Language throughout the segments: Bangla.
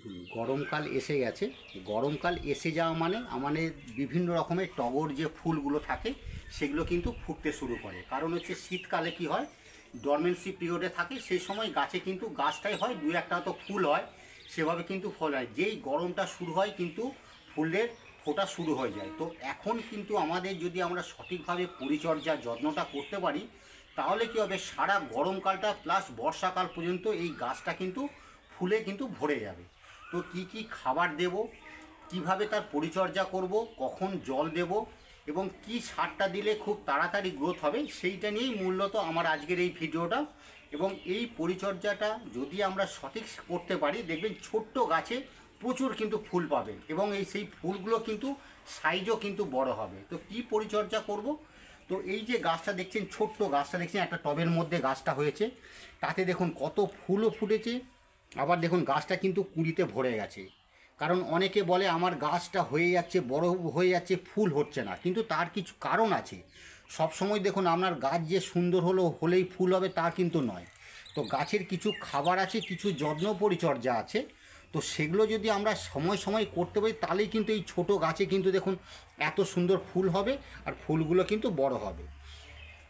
দেখুন গরমকাল এসে গেছে। গরমকাল এসে যাওয়া মানে আমাদের বিভিন্ন রকমের টগর যে ফুলগুলো থাকে সেগুলো কিন্তু ফুটতে শুরু করে। কারণ হচ্ছে শীতকালে কি হয়, ডরমেন্সি পিরিয়ডে থাকে, সেই সময় গাছে কিন্তু গাছটাই হয়, দু একটা তো ফুল হয়, সেভাবে কিন্তু ফল হয়। যেই গরমটা শুরু হয় কিন্তু ফুলের ফোটা শুরু হয়ে যায়। তো এখন কিন্তু আমাদের যদি আমরা সঠিকভাবে পরিচর্যা যত্নটা করতে পারি তাহলে কী হবে, সারা গরমকালটা প্লাস বর্ষাকাল পর্যন্ত এই গাছটা কিন্তু ফুলে কিন্তু ভরে যাবে। তো কি কি খাবার দেব, কিভাবে তার পরিচর্যা করব, কখন জল দেব এবং কি সারটা দিলে খুব তাড়াতাড়ি গ্রোথ হবে, সেইটা নিয়েই মূলত আমার আজকের এই ভিডিওটা। এবং এই পরিচর্যাটা যদি আমরা সঠিক করতে পারি দেখবেন ছোট্ট গাছে প্রচুর কিন্তু ফুল পাবেন এবং সেই ফুলগুলো কিন্তু সাইজও কিন্তু বড় হবে। তো কি পরিচর্যা করব, তো এই যে গাছটা দেখছেন, ছোট্ট গাছটা দেখছেন, একটা টবের মধ্যে গাছটা হয়েছে, তাতে দেখুন কত ফুলও ফুটেছে। আবার দেখুন গাছটা কিন্তু কুঁড়িতে ভরে গেছে। কারণ অনেকে বলে আমার গাছটা হয়ে যাচ্ছে, বড় হয়ে যাচ্ছে, ফুল হচ্ছে না, কিন্তু তার কিছু কারণ আছে। সব সময় দেখুন আপনার গাছ যে সুন্দর হলেই ফুল হবে তা কিন্তু নয়। তো গাছের কিছু খাবার আছে, কিছু যত্ন পরিচর্যা আছে, তো সেগুলো যদি আমরা সময় সময় করতে পারি তাহলেই কিন্তু এই ছোট গাছে কিন্তু দেখুন এত সুন্দর ফুল হবে আর ফুলগুলো কিন্তু বড় হবে।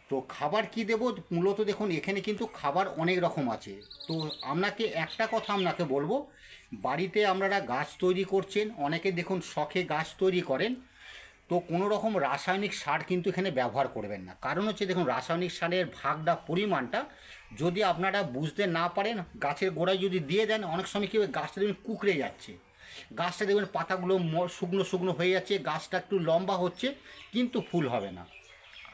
তো খাবার কি দেব, মূলত দেখুন এখানে কিন্তু খাবার অনেক রকম আছে। তো আপনাকে একটা কথা আপনাকে বলবো, বাড়িতে আপনারা গাছ তৈরি করছেন, অনেকে দেখুন শখে গাছ তৈরি করেন, তো কোনো রকম রাসায়নিক সার কিন্তু এখানে ব্যবহার করবেন না। কারণ হচ্ছে দেখুন রাসায়নিক সারের ভাগটা, পরিমাণটা যদি আপনারা বুঝতে না পারেন, গাছের গোড়ায় যদি দিয়ে দেন, অনেক সময় কী হবে, গাছটা দেখবেন কুঁকড়ে যাচ্ছে, গাছটা দেখবেন পাতাগুলো শুকনো শুকনো হয়ে যাচ্ছে, গাছটা একটু লম্বা হচ্ছে কিন্তু ফুল হবে না।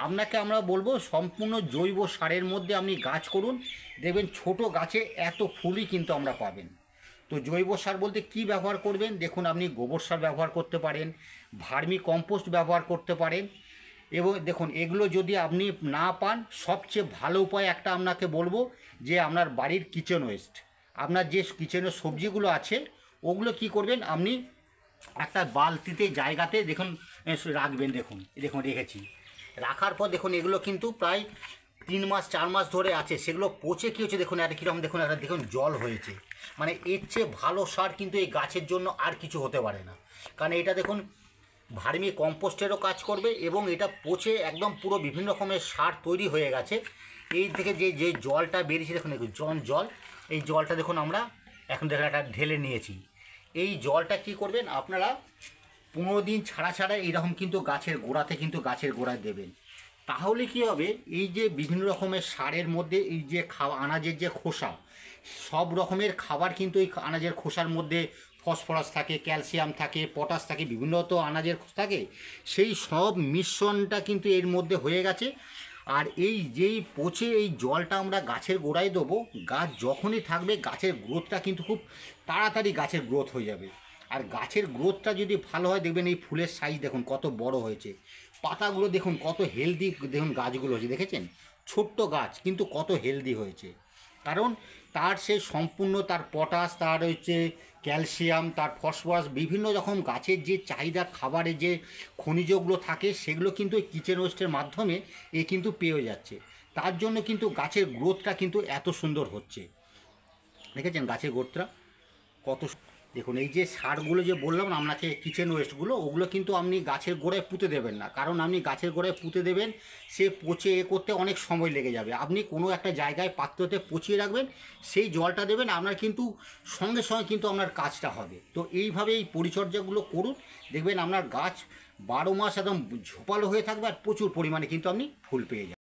আপনাকে আমরা বলবো সম্পূর্ণ জৈব সারের মধ্যে আপনি গাছ করুন, দেখবেন ছোট গাছে এত ফুলই কিন্তু আমরা পাবেন। তো জৈব সার বলতে কি ব্যবহার করবেন, দেখুন আপনি গোবর সার ব্যবহার করতে পারেন, ভার্মি কম্পোস্ট ব্যবহার করতে পারেন। এবং দেখুন এগুলো যদি আপনি না পান, সবচেয়ে ভালো উপায় একটা আপনাকে বলবো যে আপনার বাড়ির কিচেন ওয়েস্ট, আপনার যে কিচেনের সবজিগুলো আছে ওগুলো কি করবেন, আপনি একটা বালতিতে জায়গাতে দেখুন রাখবেন। দেখুন দেখুন রেখেছি, রাখার পর দেখুন এগুলো কিন্তু প্রায় 3 মাস 4 মাস ধরে আছে, সেগুলো পচে কী হচ্ছে দেখুন, একটা কীরকম দেখুন, একটা দেখুন জল হয়েছে। মানে এর চেয়ে ভালো সার কিন্তু এই গাছের জন্য আর কিছু হতে পারে না। কারণ এটা দেখুন ভার্মি কম্পোস্টেরও কাজ করবে এবং এটা পচে একদম পুরো বিভিন্ন রকমের সার তৈরি হয়ে গেছে। এই থেকে যে যে জলটা বেরিয়েছে দেখুন, দেখুন জল, এই জলটা দেখুন আমরা এখন দেখুন একটা ঢেলে নিয়েছি। এই জলটা কি করবেন আপনারা 15 দিন ছাড়া ছাড়া এইরকম কিন্তু গাছের গোড়াতে কিন্তু গাছের গোড়ায় দেবেন। তাহলে কি হবে, এই যে বিভিন্ন রকমের সারের মধ্যে এই যে আনাজের যে খোসা, সব রকমের খাবার কিন্তু এই আনাজের খোসার মধ্যে ফসফরাস থাকে, ক্যালসিয়াম থাকে, পটাশ থাকে, বিভিন্ন তো আনাজের থাকে, সেই সব মিশ্রণটা কিন্তু এর মধ্যে হয়ে গেছে। আর এই যেই পচে এই জলটা আমরা গাছের গোড়ায় দেবো, গাছ যখনই থাকবে গাছের গ্রোথটা কিন্তু খুব তাড়াতাড়ি গাছের গ্রোথ হয়ে যাবে। আর গাছের গ্রোথটা যদি ভালো হয় দেখবেন এই ফুলের সাইজ দেখুন কত বড় হয়েছে, পাতাগুলো দেখুন কত হেলদি, দেখুন গাছগুলো হয়েছে, দেখেছেন ছোট্ট গাছ কিন্তু কত হেলদি হয়েছে। কারণ তার সে সম্পূর্ণ তার পটাশ, তার হচ্ছে ক্যালসিয়াম, তার ফসফরাস, বিভিন্ন রকম গাছের যে চাহিদা খাবারের যে খনিজগুলো থাকে সেগুলো কিন্তু এই কিচেন ওয়েস্টের মাধ্যমে এ কিন্তু পেয়ে যাচ্ছে। তার জন্য কিন্তু গাছের গ্রোথটা কিন্তু এত সুন্দর হচ্ছে, দেখেছেন গাছের গ্রোথটা কত। দেখুন এই যে সারগুলো যে বললাম না আপনাকে, কিচেন ওয়েস্টগুলো, ওগুলো কিন্তু আপনি গাছের গোড়ায় পুঁতে দেবেন না। কারণ আপনি গাছের গোড়ায় পুঁতে দেবেন, সে পচে করতে অনেক সময় লেগে যাবে। আপনি কোনো একটা জায়গায় পাত্রতে পচিয়ে রাখবেন, সেই জলটা দেবেন, আপনার কিন্তু সঙ্গে সঙ্গে কিন্তু আপনার কাজটা হবে। তো এইভাবে এই পরিচর্যাগুলো করুন, দেখবেন আপনার গাছ 12 মাস একদম ঝোপালো হয়ে থাকবে আর প্রচুর পরিমাণে কিন্তু আপনি ফুল পেয়ে যাবেন।